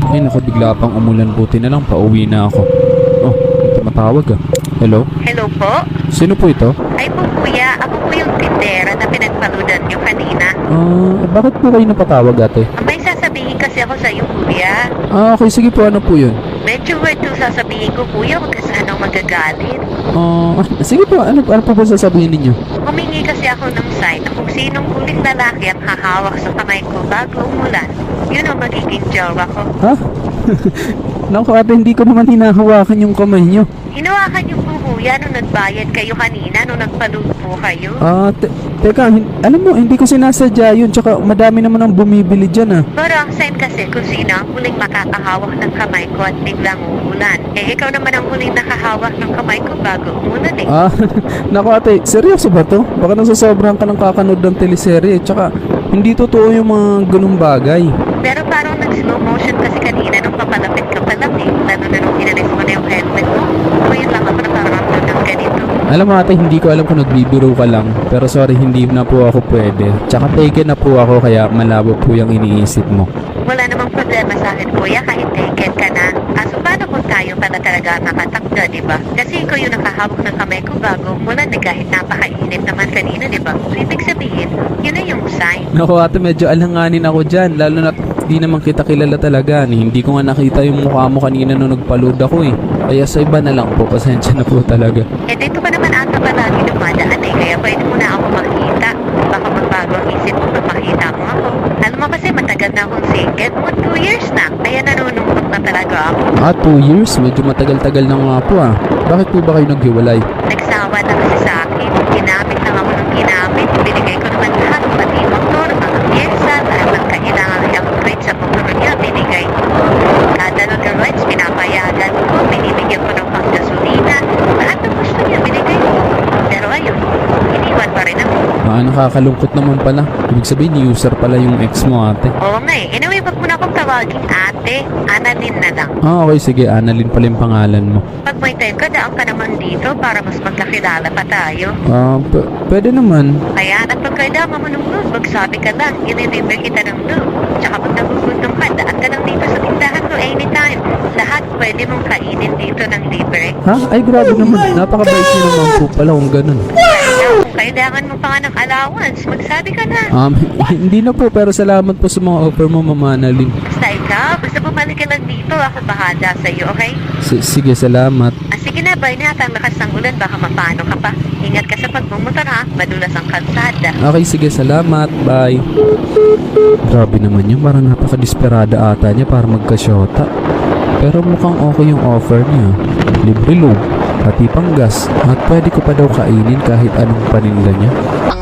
Ay naku, bigla pang umulan, buti na lang pauwi na ako. Oh, may tumatawag ah. Hello? Hello po? Sino po ito? Ay po kuya, ako po yung tindera na pinagpaludan nyo kanina. Bakit po kayo napatawag ate? May sasabihin kasi ako sa iyo kuya. Okay, sige po, ano po yun? Medyo weird yung sasabihin ko kuya, huwag ka sanang magagalit. Sige po, ano po ba sasabihin ninyo? Humingi kasi ako ng sign na kung sinong huling lalaki ang hahawak sa kamay ko bago umulan, yun ang magiging jowa ko. Ha? Naku ate, hindi ko naman hinahawakan yung kamay nyo. Hinawakan niyo po kuya nung nagbayad kayo kanina, nung nagpaluto po kayo. Teka, alam mo, hindi ko sinasadya yun, tsaka madami naman ang bumibili dyan ah. Pero ang sign kasi kung sino ang huling makakahawak ng kamay ko at biglang uulan. Eh ikaw naman ang huling nakahawak ng kamay ko bago umulan eh. Naku ate, seryoso ba to? Baka nasasobrahan ka ng kakanood ng teleserye, tsaka hindi totoo yung mga ganung bagay. Pero parang nag-slow motion kasi kanina nung papalapit ka pa lang eh. Lalo na nung inalis mo na yung helmet mo. Ngayon lang ako nakaramdam ng ganito. Alam mo ate, hindi ko alam kung nagbibiro ka lang, pero sorry, hindi na po ako pwede. Tsaka taken na po ako, kaya malabo po yung iniisip mo. Wala namang problema sa akin kuya kahit taken ka na. So paano kung tayo pala talaga makatakda, di ba? Kasi ikaw yung nakahawak ng kamay ko bago umulan eh kahit napakainit naman kanina, di ba? So ibig sabihin, yun na yung sign. Naku ate, medyo alanganin ako dyan, lalo na di naman kita kilala talaga. Hindi ko nga nakita yung mukha mo kanina nung nagpaload ako eh. Kaya sa iba na lang po, pasensya na po talaga. Eh dito pa naman ata palagi dumadaan eh, kaya pwede mo na ako makita. Baka magbago ang isip mo pag makita mo ako. Alam mo kasi matagal na akong single, mo 2 years na. Kaya nanunungkot na talaga ako. 2 years? Medyo matagal-tagal na nga po ah. Bakit po ba kayo naghiwalay? Nagsawa na kasi sa akin. Ginamit lang ako ng ginamit. Binigay ko naman lahat, pati yung motor, mga pyesa, lahat ng kailangan i-upgrade sa motor niya, binigay ko. Kada ng rides, pinapayagan ko, binibigyan ko ng panggasolina. Lahat ng gusto niya, binigay ko. Pero ayun, iniwan pa rin ako. Nakakalungkot naman pala. Ibig sabihin, user pala yung ex mo ate. Oo nga eh. Anyway, wag mo na akong tawagin ate. Annalyn na lang. Okay, sige. Annalyn pala yung pangalan mo. Pag may time ka, daan ka naman dito para mas magkakilala pa tayo. Pwede naman. Kaya na pagkailangan mo ng load, magsabi ka lang, i-deliver kita ng load. Tsaka pag nagugutom ka, daan ka lang dito sa tindahan ko anytime. Lahat pwede mong kainin dito ng libre. Ha? Ay, grabe naman. Napakabait niyo naman po pala kung ganun. Kaya kung kailangan mo pa nga ng allowance, magsabi ka na. Hindi na po, pero salamat po sa mga offer mo, Mama Annalyn. Basta ikaw, basta bumalik ka lang dito, ako bahala sa'yo, okay? Sige, salamat. Sige na, bye na. Ang lakas ng ulan, baka mapano ka pa. Ingat ka sa pagmumotor ha, madulas ang kalsada. Okay, sige, salamat. Bye. Grabe naman yun, parang napaka-desperada ata niya para magkasyota. Pero mukhang okay yung offer niya. Libre load, pati pang gas, at pwede ko pa daw kainin kahit anong paninda niya. Ang